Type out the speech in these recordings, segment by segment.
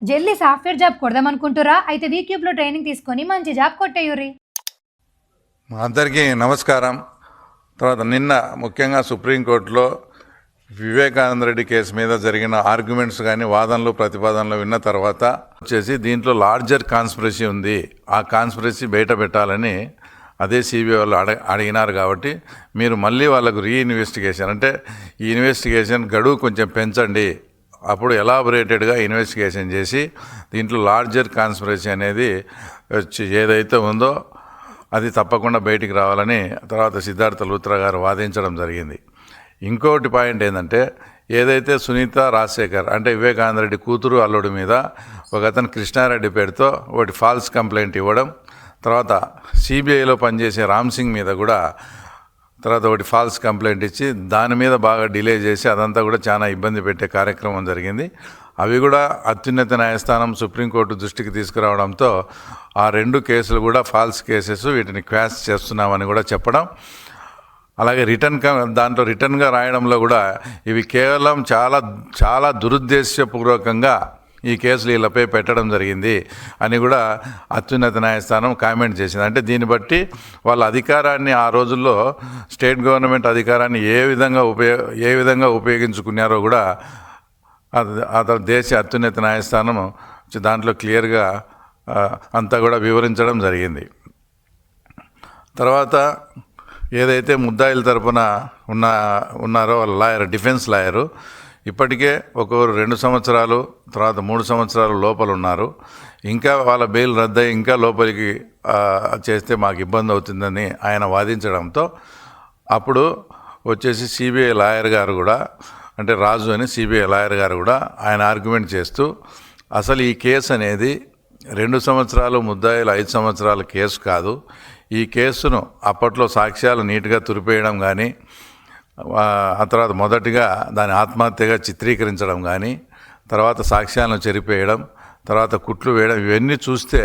జల్దీ software job కొడదామనుకుంటురా? అయితే వీక్యూబ్లో training తీసుకొని మంచి జాబ్ కొట్టేయుర్రి. అందరికీ నమస్కారం. తర్వాత నిన్న ముఖ్యంగా సుప్రీంకోర్టులో వివేకానంద రెడ్డి కేసు మీద జరిగిన ఆర్గ్యుమెంట్స్ కానీ వాదనలు ప్రతిపాదనలు విన్న తర్వాత వచ్చేసి దీంట్లో లార్జర్ కాన్స్పిరసీ ఉంది, ఆ కాన్స్పిరసీ బయట పెట్టాలని అదే సిబిఐ వాళ్ళు అడిగినారు. కాబట్టి మీరు మళ్ళీ వాళ్ళకు రీఇన్వెస్టిగేషన్ అంటే ఈ ఇన్వెస్టిగేషన్ గడువు కొంచెం పెంచండి, అప్పుడు ఎలాబొరేటెడ్గా ఇన్వెస్టిగేషన్ చేసి దీంట్లో లార్జర్ కాన్స్పిరసీ అనేది ఏదైతే ఉందో అది తప్పకుండా బయటికి రావాలని తర్వాత సిద్ధార్థ లూత్రా గారు వాదించడం జరిగింది. ఇంకోటి పాయింట్ ఏంటంటే ఏదైతే సునీత రాజశేఖర్ అంటే వివేకానంద రెడ్డి కూతురు అల్లుడి మీద ఒక అతను కృష్ణారెడ్డి పేరుతో ఒకటి ఫాల్స్ కంప్లైంట్ ఇవ్వడం, తర్వాత సిబిఐలో పనిచేసే రామ్ సింగ్ మీద కూడా తర్వాత ఒకటి ఫాల్స్ కంప్లైంట్ ఇచ్చి దాని మీద బాగా డిలే చేసి అదంతా కూడా చాలా ఇబ్బంది పెట్టే కార్యక్రమం జరిగింది. అవి కూడా అత్యున్నత న్యాయస్థానం సుప్రీంకోర్టు దృష్టికి తీసుకురావడంతో ఆ రెండు కేసులు కూడా ఫాల్స్ కేసెస్, వీటిని క్వాష్ చేస్తున్నామని కూడా చెప్పడం, అలాగే దాంట్లో రిటర్న్గా రాయడంలో కూడా ఇవి కేవలం చాలా చాలా దురుద్దేశపూర్వకంగా ఈ కేసులు వీళ్ళపై పెట్టడం జరిగింది అని కూడా అత్యున్నత న్యాయస్థానం కామెంట్ చేసింది. అంటే దీన్ని బట్టి వాళ్ళ అధికారాన్ని ఆ రోజుల్లో స్టేట్ గవర్నమెంట్ అధికారాన్ని ఏ విధంగా ఉపయోగించుకున్నారో కూడా దేశ అత్యున్నత న్యాయస్థానం దాంట్లో క్లియర్గా అంతా కూడా వివరించడం జరిగింది. తర్వాత ఏదైతే ముద్దాయిల తరపున ఉన్నారో వాళ్ళ లాయర్, డిఫెన్స్ లాయరు ఇప్పటికే ఒక్కొక్కరు 2 సంవత్సరాలు తర్వాత 3 సంవత్సరాలు లోపల ఉన్నారు. ఇంకా వాళ్ళ బెయిల్ రద్దయి ఇంకా లోపలికి చేస్తే మాకు ఇబ్బంది అవుతుందని ఆయన వాదించడంతో అప్పుడు వచ్చేసి సిబిఐ లాయర్ గారు కూడా అంటే రాజు అని సిబిఐ లాయర్ గారు కూడా ఆయన ఆర్గ్యుమెంట్ చేస్తూ అసలు ఈ కేసు అనేది 2 సంవత్సరాలు ముద్దాయిలు 5 సంవత్సరాల కేసు కాదు, ఈ కేసును అప్పట్లో సాక్ష్యాలు నీట్గా తురిపేయడం కానీ ఆ తర్వాత మొదటిగా దాని ఆత్మహత్యగా చిత్రీకరించడం కానీ తర్వాత సాక్ష్యాలను చెరిపేయడం తర్వాత కుట్లు వేయడం ఇవన్నీ చూస్తే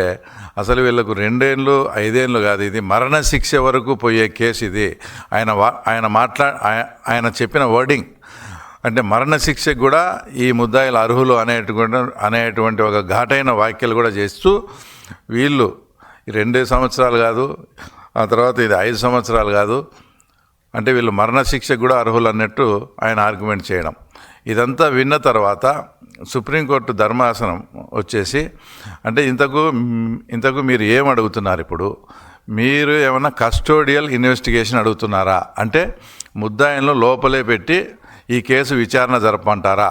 అసలు వీళ్ళకు 2 ఏళ్ళు 5 ఏళ్ళు కాదు, ఇది మరణశిక్ష వరకు పోయే కేసు ఇది. ఆయన చెప్పిన వర్డింగ్ అంటే మరణశిక్షకు కూడా ఈ ముద్దాయిలు అర్హులు అనేటువంటి ఒక ఘాటైన వ్యాఖ్యలు కూడా చేస్తూ వీళ్ళు 2 సంవత్సరాలు కాదు, ఆ తర్వాత ఇది 5 సంవత్సరాలు కాదు అంటే వీళ్ళు మరణశిక్షకు కూడా అర్హులు అన్నట్టు ఆయన ఆర్గ్యుమెంట్ చేయడం. ఇదంతా విన్న తర్వాత సుప్రీంకోర్టు ధర్మాసనం వచ్చేసి అంటే ఇంతకు మీరు ఏం అడుగుతున్నారు, ఇప్పుడు మీరు ఏమన్నా కస్టోడియల్ ఇన్వెస్టిగేషన్ అడుగుతున్నారా అంటే ముద్దాయిలను లోపలే పెట్టి ఈ కేసు విచారణ జరపమంటారా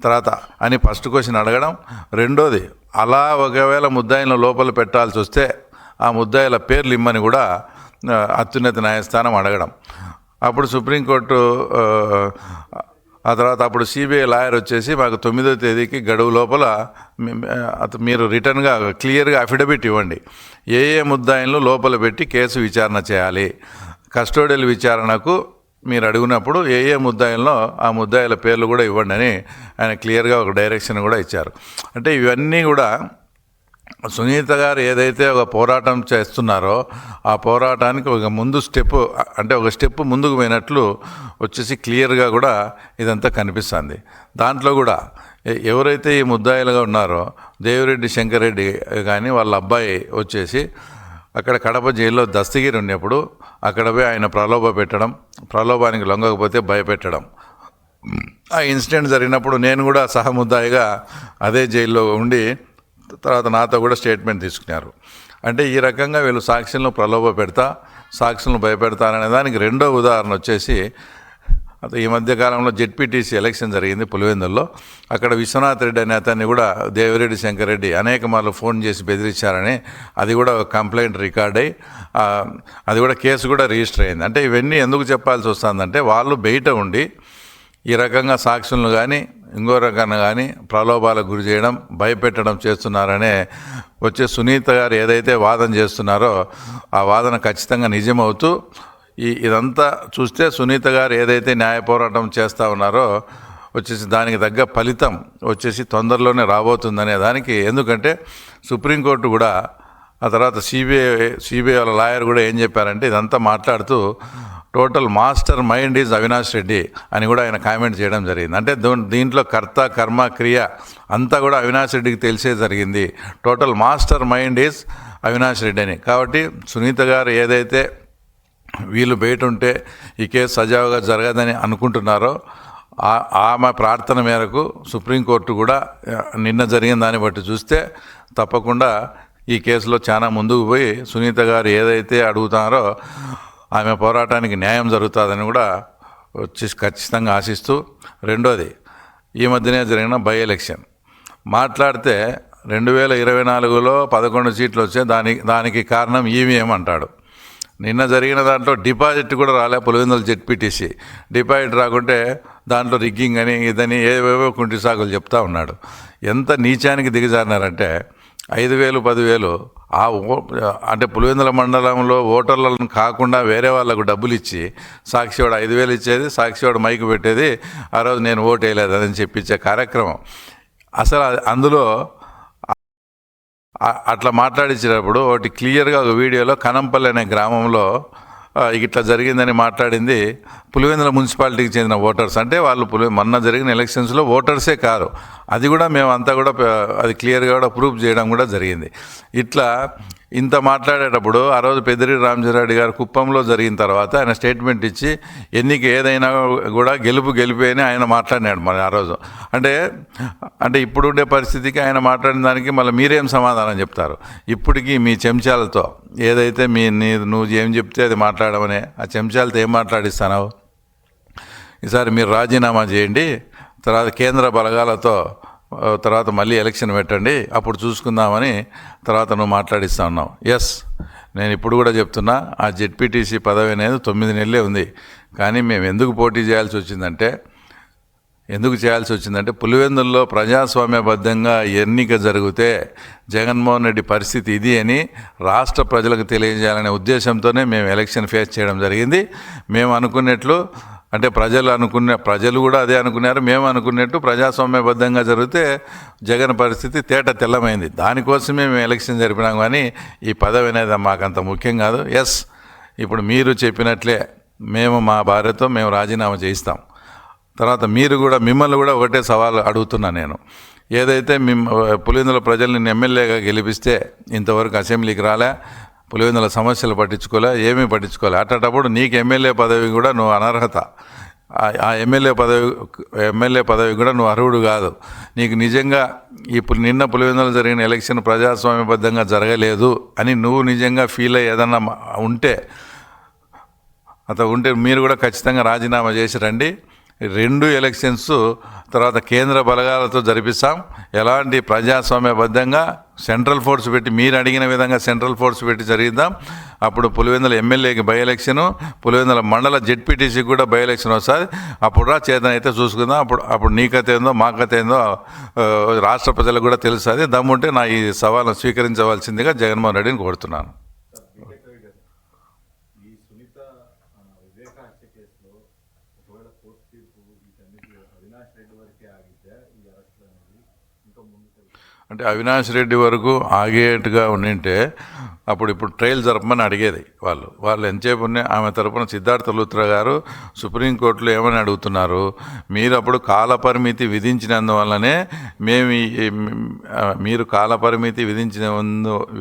తర్వాత అని ఫస్ట్ క్వశ్చన్ అడగడం. రెండోది అలా ఒకవేళ ముద్దాయిలను లోపల పెట్టాల్సి వస్తే ఆ ముద్దాయిల పేర్లు ఇమ్మని కూడా అత్యున్నత న్యాయస్థానం అడగడం. అప్పుడు సుప్రీంకోర్టు ఆ తర్వాత అప్పుడు సిబిఐ లాయర్ వచ్చేసి మాకు 9వ తేదీకి గడువు లోపల మీరు రిటర్న్గా క్లియర్గా అఫిడవిట్ ఇవ్వండి, ఏ ముద్దాయిలను లోపల పెట్టి కేసు విచారణ చేయాలి, కస్టోడియల్ విచారణకు మీరు అడిగినప్పుడు ఏ ముద్దాయిల్లో ఆ ముద్దాయిల పేర్లు కూడా ఇవ్వండి అని ఆయన క్లియర్గా ఒక డైరెక్షన్ కూడా ఇచ్చారు. అంటే ఇవన్నీ కూడా సునీత గారు ఏదైతే ఒక పోరాటం చేస్తున్నారో ఆ పోరాటానికి ఒక స్టెప్ ముందుకు పోయినట్లు వచ్చేసి క్లియర్గా కూడా ఇదంతా కనిపిస్తుంది. దాంట్లో కూడా ఎవరైతే ఈ ముద్దాయిలుగా ఉన్నారో దేవిరెడ్డి శంకర్ రెడ్డి కానీ వాళ్ళ అబ్బాయి వచ్చేసి అక్కడ కడప జైల్లో దస్తగిరి ఉన్నప్పుడు అక్కడ పోయి ఆయన ప్రలోభానికి లొంగకపోతే భయపెట్టడం, ఆ ఇన్సిడెంట్ జరిగినప్పుడు నేను కూడా సహముద్దాయిగా అదే జైల్లో ఉండి తర్వాత నాతో కూడా స్టేట్మెంట్ తీసుకున్నారు. అంటే ఈ రకంగా వీళ్ళు సాక్షులను సాక్షులను భయపెడతారనే దానికి రెండో ఉదాహరణ వచ్చేసి ఈ మధ్యకాలంలో జెడ్పీటీసీ ఎలక్షన్ జరిగింది పులివెందుల్లో. అక్కడ విశ్వనాథ్ రెడ్డి అనే అతన్ని కూడా దేవిరెడ్డి శంకర్ రెడ్డి అనేక మార్లు ఫోన్ చేసి బెదిరించారని అది కూడా కంప్లైంట్ రికార్డ్ అయ్యి అది కూడా కేసు కూడా రిజిస్టర్ అయింది. అంటే ఇవన్నీ ఎందుకు చెప్పాల్సి వస్తుందంటే వాళ్ళు బయట ఉండి ఈ రకంగా సాక్షులను కానీ ఇంకో రకంగా కానీ ప్రలోభాలకు గురి చేయడం, భయపెట్టడం చేస్తున్నారనే వచ్చే సునీత గారు ఏదైతే వాదన చేస్తున్నారో ఆ వాదన ఖచ్చితంగా నిజమవుతూ ఇదంతా చూస్తే సునీత గారు ఏదైతే న్యాయ పోరాటం చేస్తూ ఉన్నారో వచ్చేసి దానికి తగ్గ ఫలితం వచ్చేసి తొందరలోనే రాబోతుందనే దానికి, ఎందుకంటే సుప్రీంకోర్టు కూడా ఆ తర్వాత సిబిఐ వాళ్ళ లాయర్ కూడా ఏం చెప్పారంటే ఇదంతా మాట్లాడుతూ total master mind is Avinash Reddy అని కూడా ఆయన కామెంట్ చేయడం జరిగింది. అంటే దీంట్లో కర్త కర్మ క్రియ అంతా కూడా అవినాష్ రెడ్డికి తెలిసే జరిగింది. Total master mind is Avinash Reddy అని. కాబట్టి సునీత గారు ఏదైతే వీళ్ళు బయట ఉంటే ఈ కేసు సజావుగా జరగదని అనుకుంటున్నారో ఆమె ప్రార్థన మేరకు సుప్రీంకోర్టు కూడా నిన్న జరిగిన దాన్ని బట్టి చూస్తే తప్పకుండా ఈ కేసులో చాలా ముందుకు పోయి సునీత గారు ఏదైతే అడుగుతున్నారో ఆమె పోరాటానికి న్యాయం జరుగుతుందని కూడా ఖచ్చితంగా ఆశిస్తూ, రెండోది ఈ మధ్యనే జరిగిన బై ఎలక్షన్ మాట్లాడితే 2024లో 11 సీట్లు వచ్చే దానికి కారణం ఈవీఎం అంటాడు. నిన్న జరిగిన దాంట్లో డిపాజిట్ కూడా రాలే. పులివెందుల జెడ్పీటీసీ డిపాజిట్ రాకుంటే దాంట్లో రిగ్గింగ్ అని ఇదని ఏవేవో కుంటి సాకులు చెప్తా ఉన్నాడు. ఎంత నీచానికి దిగజారినారంటే 5,000 10,000 అంటే పులివెందుల మండలంలో ఓటర్లను కాకుండా వేరే వాళ్ళకు డబ్బులు ఇచ్చి సాక్షివాడు 5,000 ఇచ్చేది, సాక్షివాడు మైకు పెట్టేది, ఆ రోజు నేను ఓటు వేయలేదని చెప్పించే కార్యక్రమం. అసలు అందులో అట్లా మాట్లాడించేటప్పుడు ఒకటి క్లియర్గా ఒక వీడియోలో కనంపల్లి అనే గ్రామంలో ఇట్లా జరిగిందని మాట్లాడింది పులివెందుల మున్సిపాలిటీకి చెందిన ఓటర్స్. అంటే వాళ్ళు మొన్న జరిగిన ఎలక్షన్స్లో ఓటర్సే కారు. అది కూడా మేమంతా కూడా అది క్లియర్గా కూడా ప్రూఫ్ చేయడం కూడా జరిగింది. ఇట్లా ఇంత మాట్లాడేటప్పుడు ఆ రోజు పెద్దిరెడ్డి రామచంద్రారెడ్డి గారు కుప్పంలో జరిగిన తర్వాత ఆయన స్టేట్మెంట్ ఇచ్చి ఎన్నిక ఏదైనా కూడా గెలిపే అని ఆయన మాట్లాడినాడు మరి ఆ రోజు. అంటే ఇప్పుడుండే పరిస్థితికి ఆయన మాట్లాడిన దానికి మళ్ళీ మీరేం సమాధానం చెప్తారు? ఇప్పటికీ మీ చెంచాలతో ఏదైతే నువ్వు ఏం చెప్తే అది మాట్లాడమని ఆ చెంచాలతో ఏం మాట్లాడిస్తావు? ఈసారి మీరు రాజీనామా చేయండి, తర్వాత కేంద్ర బలగాలతో తర్వాత మళ్ళీ ఎలక్షన్ పెట్టండి, అప్పుడు చూసుకుందామని తర్వాత నువ్వు మాట్లాడిస్తా ఉన్నావు. ఎస్, నేను ఇప్పుడు కూడా చెప్తున్నా, ఆ జెడ్పీటీసీ పదవి అనేది 9 నెలలే ఉంది. కానీ మేము ఎందుకు పోటీ చేయాల్సి వచ్చిందంటే పులివెందుల్లో ప్రజాస్వామ్యబద్ధంగా ఎన్నిక జరిగితే జగన్మోహన్ రెడ్డి పరిస్థితి ఇది అని రాష్ట్ర ప్రజలకు తెలియజేయాలనే ఉద్దేశంతోనే మేము ఎలక్షన్ ఫేస్ చేయడం జరిగింది. మేము అనుకున్నట్లు అంటే ప్రజలు కూడా అదే అనుకున్నారు. మేము అనుకున్నట్టు ప్రజాస్వామ్యబద్ధంగా జరిగితే జగన్ పరిస్థితి తేట తెల్లమైంది. దానికోసమే మేము ఎలక్షన్ జరిపినాం. కానీ ఈ పదవి అనేది మాకంత ముఖ్యం కాదు. ఎస్, ఇప్పుడు మీరు చెప్పినట్లే మేము మా భార్యతో మేము రాజీనామా చేయిస్తాం. తర్వాత మిమ్మల్ని కూడా ఒకటే సవాల్ అడుగుతున్నా నేను. ఏదైతే పులివెందుల ప్రజలు నిన్ను ఎమ్మెల్యేగా గెలిపిస్తే ఇంతవరకు అసెంబ్లీకి రాలే, పులివెందుల సమస్యలు ఏమీ పట్టించుకోలే. అట్టేటప్పుడు నీకు ఎమ్మెల్యే పదవి కూడా నువ్వు అనర్హత. ఆ ఎమ్మెల్యే పదవి కూడా నువ్వు అర్హుడు కాదు. నీకు నిజంగా నిన్న పులివెందుల జరిగిన ఎలక్షన్ ప్రజాస్వామ్యబద్ధంగా జరగలేదు అని నువ్వు నిజంగా ఫీల్ అయ్యి ఏదన్నా ఉంటే మీరు కూడా ఖచ్చితంగా రాజీనామా చేసి రండి. 2 ఎలక్షన్స్ తర్వాత కేంద్ర బలగాలతో జరిపిస్తాం. ఎలాంటి ప్రజాస్వామ్యబద్ధంగా సెంట్రల్ ఫోర్స్ పెట్టి మీరు అడిగిన విధంగా సెంట్రల్ ఫోర్స్ పెట్టి జరిగిద్దాం. అప్పుడు పులివెందుల ఎమ్మెల్యేకి బై ఎలక్షను, పులివెందుల మండల జెడ్పీటీసీకి కూడా బై ఎలక్షన్ వస్తుంది. అప్పుడు చేతన అయితే చూసుకుందాం. అప్పుడు నీ కథ ఏందో మా కథ ఏందో రాష్ట్ర ప్రజలకు కూడా తెలుస్తుంది. దమ్ముంటే నా ఈ సవాల్ను స్వీకరించవలసిందిగా జగన్మోహన్ రెడ్డిని కోరుతున్నాను. అంటే అవినాష్ రెడ్డి వరకు ఆగేట్టుగా ఉండింటే ఇప్పుడు ట్రయల్ జరపమని అడిగేది వాళ్ళు ఎంతసేపు ఉన్నాయి. ఆమె తరపున సిద్ధార్థ లూత్రా గారు సుప్రీంకోర్టులో ఏమని అడుగుతున్నారు, మీరు అప్పుడు కాలపరిమితి విధించినందువల్లనే మీరు కాలపరిమితి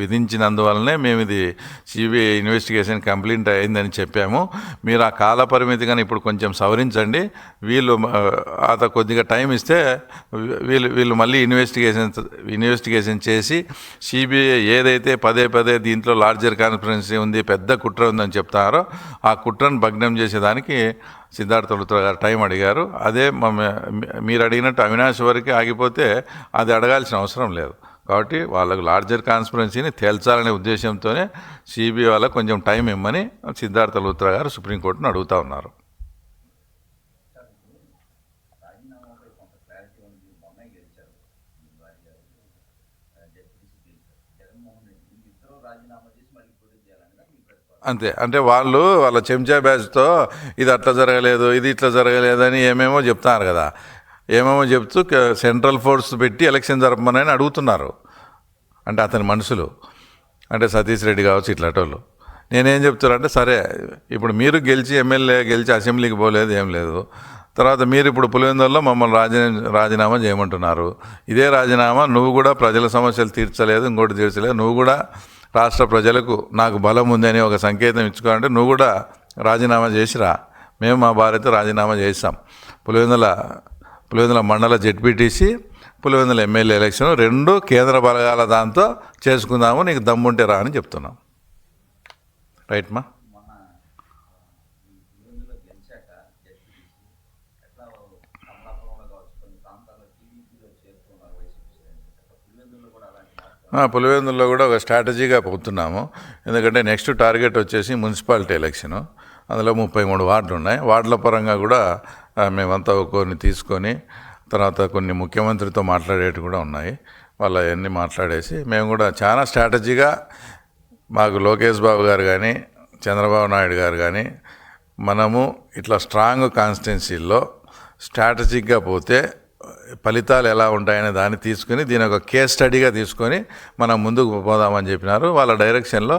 విధించినందువల్లనే మేము ఇది సిబిఐ ఇన్వెస్టిగేషన్ కంప్లీట్ అయిందని చెప్పాము. మీరు ఆ కాలపరిమితి కానీ ఇప్పుడు కొంచెం సవరించండి, వీళ్ళు కొద్దిగా టైం ఇస్తే వీళ్ళు మళ్ళీ ఇన్వెస్టిగేషన్ చేసి సిబిఐ ఏదైతే పదే దీంట్లో లార్జర్ కాన్స్పిరెన్సీ ఉంది, పెద్ద కుట్ర ఉందని చెప్తారో ఆ కుట్రను భగ్నం చేసేదానికి సిద్ధార్థ లూత్రా గారు టైం అడిగారు. అదే మీరు అడిగినట్టు అవినాష్ వరకు ఆగిపోతే అది అడగాల్సిన అవసరం లేదు. కాబట్టి వాళ్ళకు లార్జర్ కాన్స్పిరెన్సీని తేల్చాలనే ఉద్దేశంతోనే సిబిఐ వాళ్ళకు కొంచెం టైం ఇమ్మని సిద్ధార్థ లూత్రా గారు సుప్రీంకోర్టును అడుగుతూ ఉన్నారు. అంతే. అంటే వాళ్ళ చెంచా బ్యాచ్తో ఇది అట్లా జరగలేదు, ఇది ఇట్లా జరగలేదని ఏమేమో చెప్తున్నారు కదా. ఏమేమో చెప్తూ సెంట్రల్ ఫోర్స్ పెట్టి ఎలక్షన్ జరపమని అడుగుతున్నారు. అంటే అతని మనుషులు, అంటే సతీష్ రెడ్డి కావచ్చు, ఇట్లాంటి వాళ్ళు నేనేం చెప్తానంటే సరే ఇప్పుడు మీరు గెలిచి ఎమ్మెల్యే గెలిచి అసెంబ్లీకి పోలేదు ఏం లేదు, తర్వాత మీరు ఇప్పుడు పులివెందులలో మమ్మల్ని రాజీనామా చేయమంటున్నారు. ఇదే రాజీనామా నువ్వు కూడా ప్రజల సమస్యలు తీర్చలేదు, ఇంకోటి తీర్చలేదు, నువ్వు కూడా రాష్ట్ర ప్రజలకు నాకు బలం ఉందని ఒక సంకేతం ఇచ్చుకోవాలంటే నువ్వు కూడా రాజీనామా చేసిరా. మేము మా భార్యతో రాజీనామా చేసాం. పులివెందుల మండల జెడ్పీటీసీ, పులివెందుల ఎమ్మెల్యే ఎలక్షన్ రెండు కేంద్ర బలగాల దాంతో చేసుకుందాము, నీకు దమ్ముంటే రా అని చెప్తున్నాం. రైట్ మా? పులివెందుల్లో కూడా ఒక స్ట్రాటజీగా పోతున్నాము. ఎందుకంటే నెక్స్ట్ టార్గెట్ వచ్చేసి మున్సిపాలిటీ ఎలక్షను. అందులో 33 వార్డులు ఉన్నాయి. వార్డుల పరంగా కూడా మేమంతా కొన్ని తీసుకొని తర్వాత కొన్ని ముఖ్యమంత్రితో మాట్లాడేవి కూడా ఉన్నాయి. వాళ్ళ అవన్నీ మాట్లాడేసి మేము కూడా చాలా స్ట్రాటజీగా, మాకు లోకేష్ బాబు గారు కానీ చంద్రబాబు నాయుడు గారు కానీ మనము ఇట్లా స్ట్రాంగ్ కాన్స్టిట్యున్సీల్లో స్ట్రాటజిక్గా పోతే ఫలితాలు ఎలా ఉంటాయనే దాన్ని తీసుకుని దీని ఒక కేస్ స్టడీగా తీసుకొని మనం ముందుకు పోదామని చెప్పినారు. వాళ్ళ డైరెక్షన్లో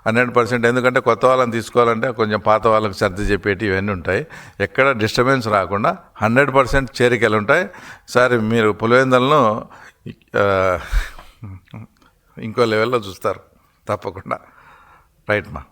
100%. ఎందుకంటే కొత్త వాళ్ళని తీసుకోవాలంటే కొంచెం పాత వాళ్ళకి సర్ది చెప్పేటి ఇవన్నీ ఉంటాయి. ఎక్కడ డిస్టర్బెన్స్ రాకుండా 100% చేరికలు ఉంటాయి. సార్ మీరు పులివెందులను ఇంకో లెవెల్లో చూస్తారు తప్పకుండా. రైట్ మా?